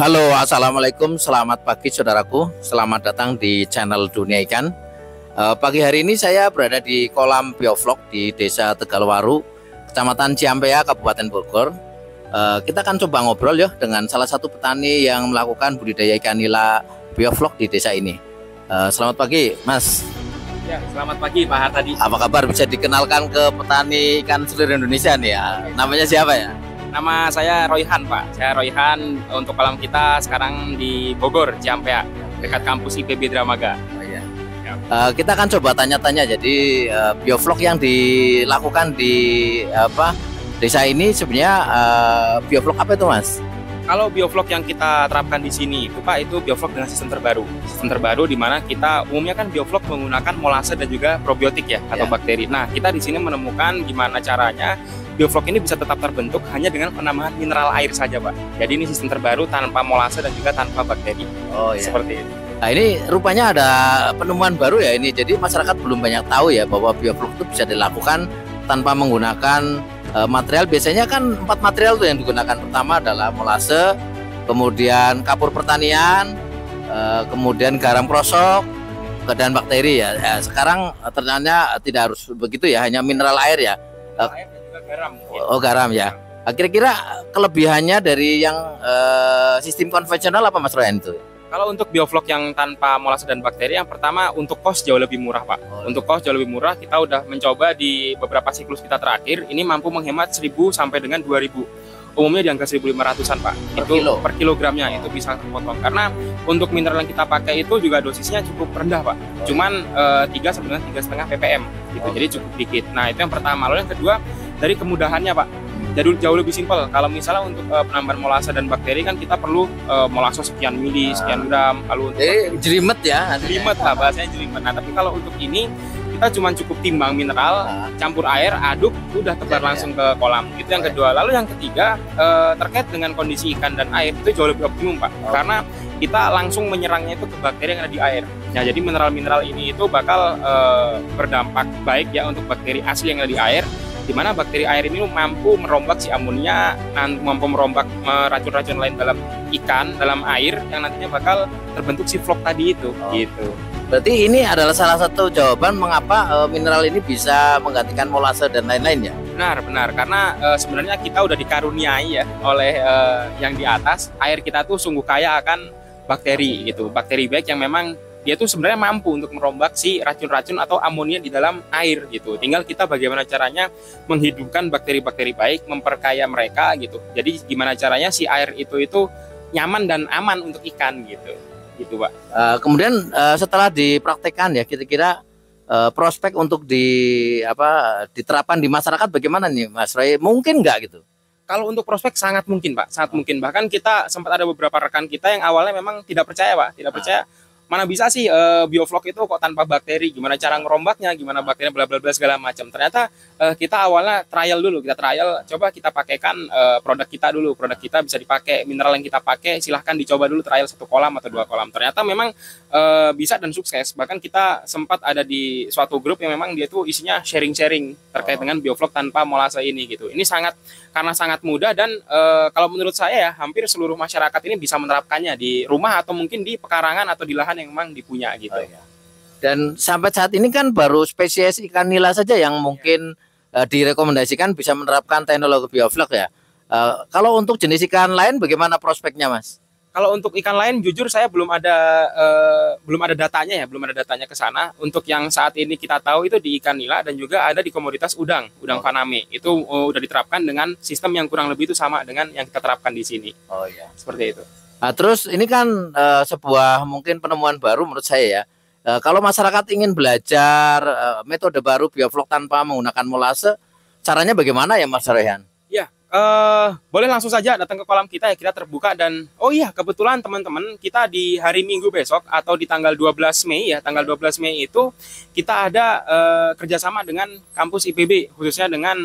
Halo, assalamualaikum, selamat pagi saudaraku. Selamat datang di channel Dunia Ikan. Pagi hari ini saya berada di kolam biovlog di Desa Tegalwaru, Kecamatan Ciampea, Kabupaten Bogor. Kita akan coba ngobrol ya dengan salah satu petani yang melakukan budidaya ikan nila biovlog di desa ini. Selamat pagi, Mas. Ya, selamat pagi Pak Hartadi. Apa kabar? Bisa dikenalkan ke petani ikan seluruh Indonesia nih ya. Namanya siapa ya? Nama saya Royhan Pak. Saya Royhan, untuk kolam kita sekarang di Bogor, Ciampea, dekat kampus IPB Dramaga. Kita akan coba tanya-tanya. Jadi biovlog yang dilakukan di desa ini sebenarnya biovlog apa itu, Mas? Kalau biovlog yang kita terapkan di sini itu Pak, itu biovlog dengan sistem terbaru. Sistem terbaru di mana kita umumnya kan biovlog menggunakan molase dan juga probiotik ya, atau bakteri. Nah, kita di sini menemukan gimana caranya biovlog ini bisa tetap terbentuk hanya dengan penambahan mineral air saja, Pak. Jadi ini sistem terbaru tanpa molase dan juga tanpa bakteri. Oh iya. Seperti itu. Nah, ini rupanya ada penemuan baru ya ini. Jadi masyarakat belum banyak tahu ya bahwa biovlog itu bisa dilakukan tanpa menggunakan material. Biasanya kan 4 material tuh yang digunakan. Pertama adalah molase, kemudian kapur pertanian, kemudian garam krosok, dan bakteri ya. Sekarang ternyata tidak harus begitu ya, hanya mineral air ya. Air dan juga garam. Oh, garam ya. Kira-kira kelebihannya dari yang sistem konvensional apa, Mas Royan itu? Kalau untuk biovlog yang tanpa molase dan bakteri, yang pertama untuk cost jauh lebih murah, Pak. Untuk cost jauh lebih murah, kita udah mencoba di beberapa siklus kita terakhir, ini mampu menghemat 1.000 sampai dengan 2.000. Umumnya di angka 1.500-an, Pak. Per kilogramnya itu bisa terpotong. Karena untuk mineral yang kita pakai itu juga dosisnya cukup rendah, Pak. Cuman 3 sampai dengan 3,5 ppm gitu. Jadi cukup dikit. Nah, itu yang pertama. Lalu yang kedua, dari kemudahannya, Pak. Jadi jauh lebih simpel. Kalau misalnya untuk penambahan molase dan bakteri kan kita perlu molase sekian mili, sekian gram. Lalu untuk jelimet ya. jelimet lah bahasanya, jelimet. Nah, tapi kalau untuk ini kita cuma cukup timbang mineral, campur air, aduk, udah tebar langsung ke kolam. Itu yang kedua. Lalu yang ketiga, terkait dengan kondisi ikan dan air itu jauh lebih optimum, Pak. Karena kita langsung menyerangnya itu ke bakteri yang ada di air. Nah, jadi mineral-mineral ini itu bakal berdampak baik ya untuk bakteri asli yang ada di air, di mana bakteri air ini mampu merombak si amonia, mampu merombak racun-racun lain dalam ikan, dalam air, yang nantinya bakal terbentuk si vlog tadi itu. Gitu. Berarti ini adalah salah satu jawaban mengapa mineral ini bisa menggantikan molase dan lain-lain ya? Benar, karena sebenarnya kita udah dikaruniai ya oleh yang di atas. Air kita tuh sungguh kaya akan bakteri gitu, bakteri baik yang memang dia tuh sebenarnya mampu untuk merombak si racun-racun atau amonia di dalam air gitu. Tinggal kita bagaimana caranya menghidupkan bakteri-bakteri baik, memperkaya mereka gitu. Jadi gimana caranya si air itu nyaman dan aman untuk ikan gitu. Gitu, Pak. Kemudian setelah dipraktekkan ya, kira-kira prospek untuk diterapkan di masyarakat bagaimana nih, Mas Roy? Mungkin nggak gitu? Kalau untuk prospek sangat mungkin, Pak, sangat mungkin. Bahkan kita sempat ada beberapa rekan kita yang awalnya memang tidak percaya, Pak, tidak percaya. Mana bisa sih biovlog itu kok tanpa bakteri, gimana cara ngerombaknya, gimana bakterinya, bla bla bla segala macam. Ternyata kita awalnya trial dulu, coba kita pakaikan produk kita dulu, produk kita bisa dipakai, mineral yang kita pakai silahkan dicoba dulu trial 1 kolam atau 2 kolam. Ternyata memang bisa dan sukses. Bahkan kita sempat ada di suatu grup yang memang dia tuh isinya sharing-sharing terkait dengan biovlog tanpa molase ini gitu. Ini karena sangat mudah dan kalau menurut saya ya hampir seluruh masyarakat ini bisa menerapkannya di rumah atau mungkin di pekarangan atau di lahan yang memang dipunya gitu. Dan sampai saat ini kan baru spesies ikan nila saja yang mungkin direkomendasikan bisa menerapkan teknologi biovlog ya. Kalau untuk jenis ikan lain bagaimana prospeknya, Mas? Kalau untuk ikan lain jujur saya belum ada datanya ya, belum ada datanya ke sana. Untuk yang saat ini kita tahu itu di ikan nila dan juga ada di komoditas udang faname. Itu udah diterapkan dengan sistem yang kurang lebih itu sama dengan yang kita terapkan di sini. Oh iya. Seperti itu. Nah, terus ini kan sebuah mungkin penemuan baru menurut saya ya. Kalau masyarakat ingin belajar metode baru biovlog tanpa menggunakan molase, caranya bagaimana ya, Mas Rehan? Ya, boleh langsung saja datang ke kolam kita ya, kita terbuka. Dan oh iya, kebetulan teman-teman kita di hari Minggu besok atau di tanggal 12 Mei ya, tanggal 12 Mei itu kita ada kerjasama dengan kampus IPB, khususnya dengan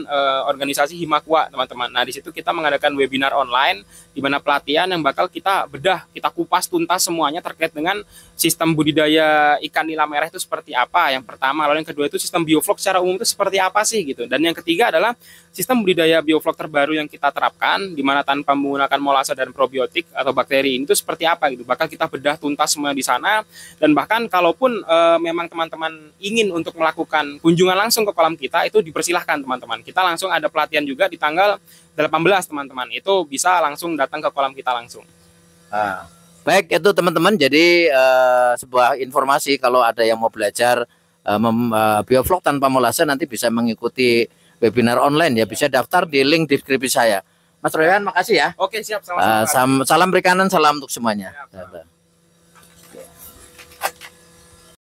organisasi Himakwa, teman-teman. Nah, di situ kita mengadakan webinar online di mana pelatihan yang bakal kita bedah, kita kupas tuntas semuanya terkait dengan sistem budidaya ikan nila merah itu seperti apa, yang pertama. Lalu yang kedua itu sistem biovlog secara umum itu seperti apa sih gitu. Dan yang ketiga adalah sistem budidaya bioflok terbaru yang kita terapkan, di mana tanpa menggunakan molase dan probiotik atau bakteri ini itu seperti apa gitu. Bakal kita bedah tuntas semua di sana, dan bahkan kalaupun memang teman-teman ingin untuk melakukan kunjungan langsung ke kolam kita, itu dipersilahkan teman-teman. Kita langsung ada pelatihan juga di tanggal 18 teman-teman, itu bisa langsung datang ke kolam kita langsung. Baik, itu teman-teman, jadi sebuah informasi kalau ada yang mau belajar bioflok tanpa molase nanti bisa mengikuti webinar online ya, bisa daftar di link deskripsi saya. Mas Royan, makasih ya. Oke, siap, sama-sama. Salam perikanan, salam untuk semuanya. Siap.